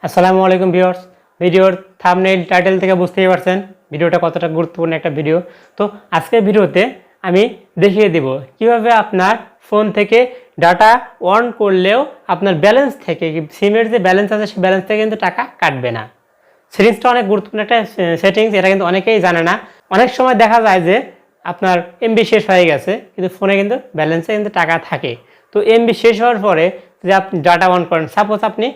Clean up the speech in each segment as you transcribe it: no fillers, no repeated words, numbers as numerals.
আসসালামু আলাইকুম ভিউয়ার্স। ভিডিওর থাম্বনেইল টাইটেল থেকে বুঝতেই পারছেন ভিডিওটা কতটা গুরুত্বপূর্ণ একটা ভিডিও। তো আজকের ভিডিওতে আমি দেখিয়ে দেব কিভাবে আপনার ফোন থেকে ডাটা অন করলেও আপনার ব্যালেন্স থেকে সিমের যে ব্যালেন্স আছে সেই ব্যালেন্স থেকে কিন্তু টাকা কাটবে না। সেটিংসটা অনেক গুরুত্বপূর্ণ একটা সেটিংস, এটা কিন্তু অনেকেই জানে না। অনেক সময় দেখা যায় যে আপনার এমবি শেষ হয়ে গেছে কিন্তু ফোনে কিন্তু ব্যালেন্সে কিন্তু টাকা থাকে। তো এমবি শেষ হওয়ার পরে যে আপনি ডাটা অন করেন, সাপোজ আপনি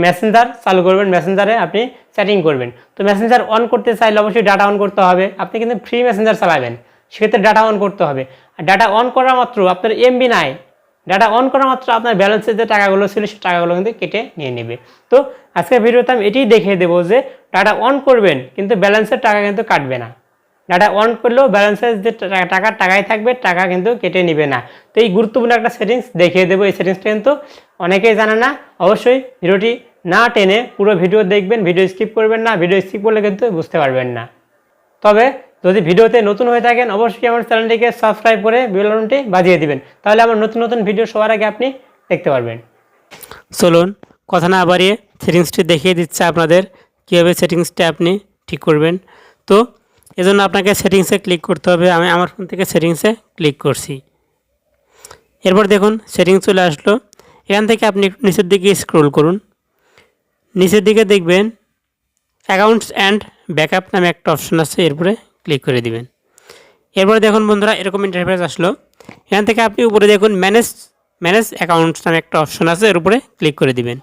মেসেঞ্জার চালু করবেন, মেসেঞ্জারে আপনি চ্যাটিং করবেন, তো মেসেঞ্জার অন করতে চাইলে অবশ্যই ডাটা অন করতে হবে। আপনি কিন্তু ফ্রি মেসেঞ্জার চালাবেন, সেক্ষেত্রে ডাটা অন করতে হবে। আর ডাটা অন করা মাত্র আপনার এমবি নাই, ডাটা অন করা মাত্র আপনার ব্যালেন্সের যে টাকাগুলো ছিল সেই টাকাগুলো কিন্তু কেটে নিয়ে নেবে। তো আজকের ভিডিওতে আমি এটাই দেখিয়ে দেবো যে ডাটা অন করবেন কিন্তু ব্যালেন্সের টাকা কিন্তু কাটবে না। ডাটা অন করলেও ব্যালেন্সের যে টাকাই থাকবে, টাকা কিন্তু কেটে নেবে না। তো এই গুরুত্বপূর্ণ একটা সেটিংস দেখিয়ে দেবো। এই সেটিংসটা কিন্তু অনেকেই জানে না। অবশ্যই ভিডিওটি না টেনে পুরো ভিডিও দেখবেন, ভিডিও স্কিপ করবেন না। ভিডিও স্কিপ করলে কিন্তু বুঝতে পারবেন না। তবে যদি ভিডিওতে নতুন হয়ে থাকেন অবশ্যই আমার চ্যানেলটিকে সাবস্ক্রাইব করে বেল বাটনটি বাজিয়ে দিবেন, তাহলে আমার নতুন নতুন ভিডিও সবার আগে আপনি দেখতে পারবেন। চলুন কথা না বাড়িয়ে সেটিংসটি দেখিয়ে দিচ্ছে আপনাদের কীভাবে সেটিংসটা আপনি ঠিক করবেন। তো এজন্য আপনাকে সেটিংসে ক্লিক করতে হবে। আমি আমার ফোন থেকে সেটিংসে ক্লিক করছি। এরপর দেখুন সেটিংস চলে আসলো। এখান থেকে আপনি একটু নিচের দিকে স্ক্রল করুন। নিচের দিকে দেখবেন অ্যাকাউন্টস অ্যান্ড ব্যাকআপ নামে একটা অপশন আছে, এরপরে ক্লিক করে দিবেন। এরপরে দেখুন বন্ধুরা এরকম ইন্টারফেস আসলো। এখান থেকে আপনি উপরে দেখুন ম্যানেজ অ্যাকাউন্টস নামে একটা অপশন আছে, এর উপরে ক্লিক করে দিবেন।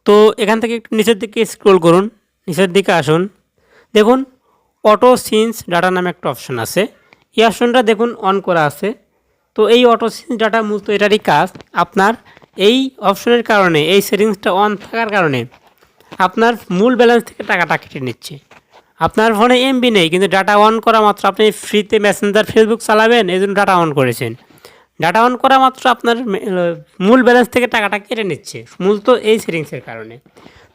তো এখান থেকে একটু নিচের দিকে স্ক্রল করুন, নিচের দিকে আসুন। দেখুন অটো সিন্স ডাটা নামে একটা অপশন আছে, এই অপশনটা দেখুন অন করা আছে। তো এই অটো সিন্স ডাটা মূলত এটারই কাজ, আপনার এই অপশনের কারণে, এই সেটিংসটা অন থাকার কারণে আপনার মূল ব্যালেন্স থেকে টাকাটা কেটে নিচ্ছে। আপনার ফোনে এমবি নেই কিন্তু ডাটা অন করা মাত্র আপনি ফ্রিতে মেসেঞ্জার ফেসবুক চালাবেন, এই জন্য ডাটা অন করেছেন। ডাটা অন করা মাত্র আপনার মূল ব্যালেন্স থেকে টাকাটা কেটে নিচ্ছে মূলত এই সেটিংসের কারণে।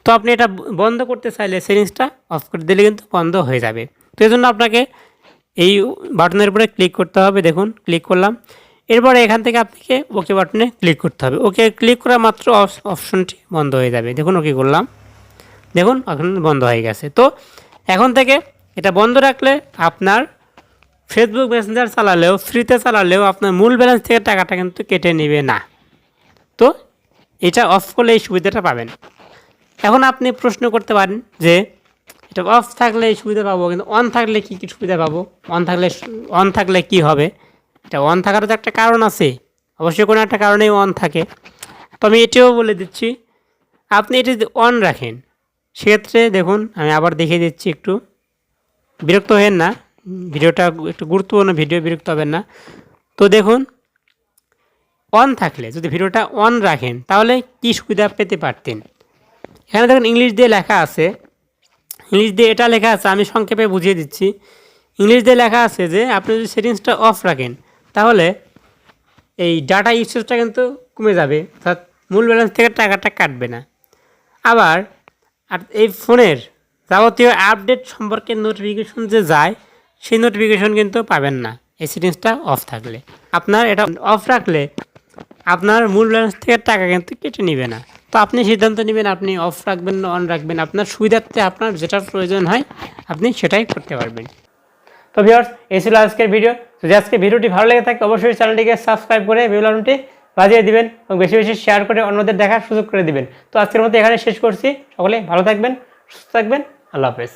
তো আপনি এটা বন্ধ করতে চাইলে সেটিংসটা অফ করে দিলে কিন্তু বন্ধ হয়ে যাবে। তো এই জন্য আপনাকে এই বাটনের উপরে ক্লিক করতে হবে। দেখুন ক্লিক করলাম, এরপরে এখান থেকে আপনাকে ওকে বাটনে ক্লিক করতে হবে। ওকে ক্লিক করা মাত্র অপশনটি বন্ধ হয়ে যাবে। দেখুন ওকে করলাম, দেখুন এখন বন্ধ হয়ে গেছে। তো এখন থেকে এটা বন্ধ রাখলে আপনার ফেসবুক মেসেঞ্জার চালালেও, ফ্রিতে চালালেও আপনার মূল ব্যালেন্স থেকে টাকাটা কিন্তু কেটে নেবে না। তো এটা অফ করলে এই সুবিধাটা পাবেন। এখন আপনি প্রশ্ন করতে পারেন যে এটা অফ থাকলে এই সুবিধা পাবো, কিন্তু অন থাকলে কী কী সুবিধা পাবো, অন থাকলে কি হবে? এটা অন থাকারও তো একটা কারণ আছে, অবশ্যই কোনো একটা কারণেই অন থাকে। তো আমি এটাও বলে দিচ্ছি, আপনি এটা যদি অন রাখেন সেক্ষেত্রে দেখুন আমি আবার দেখিয়ে দিচ্ছি, একটু বিরক্ত হবেন না, ভিডিওটা একটু গুরুত্বপূর্ণ ভিডিও, বিরক্ত হবেন না। তো দেখুন অন থাকলে যদি ভিডিওটা অন রাখেন তাহলে কি সুবিধা পেতে পারতেন। এখানে দেখুন ইংলিশ দিয়ে লেখা আছে, ইংলিশ দিয়ে এটা লেখা আছে, আমি সংক্ষেপে বুঝিয়ে দিচ্ছি। ইংলিশ দিয়ে লেখা আছে যে আপনি যদি সেটিংসটা অফ রাখেন তাহলে এই ডাটা ইউসেজটা কিন্তু কমে যাবে, অর্থাৎ মূল ব্যালেন্স থেকে টাকাটা কাটবে না। আবার আর এই ফোনের যাবতীয় আপডেট সম্পর্কে নোটিফিকেশন যে যায় সেই নোটিফিকেশন কিন্তু পাবেন না এই সেটিংসটা অফ থাকলে। আপনার এটা অফ রাখলে আপনার মূল ব্যালেন্স থেকে টাকা কিন্তু কেটে নেবে না। তো আপনি সিদ্ধান্ত নেবেন আপনি অফ রাখবেন না অন রাখবেন, আপনার সুবিধার্থে আপনার যেটার প্রয়োজন হয় আপনি সেটাই করতে পারবেন। তো ভিউয়ার্স এই ছিল আজকের ভিডিও। যদি আজকে ভিডিওটি ভালো লেগে থাকে অবশ্যই চ্যানেলটিকে সাবস্ক্রাইব করে বেল বাটনটি বাজিয়ে দিবেন এবং বেশি বেশি শেয়ার করে অন্যদের দেখার সুযোগ করে দিবেন। তো আজকের মতো এখানে শেষ করছি। সকলে ভালো থাকবেন, সুস্থ থাকবেন, আল্লাহ হাফেজ।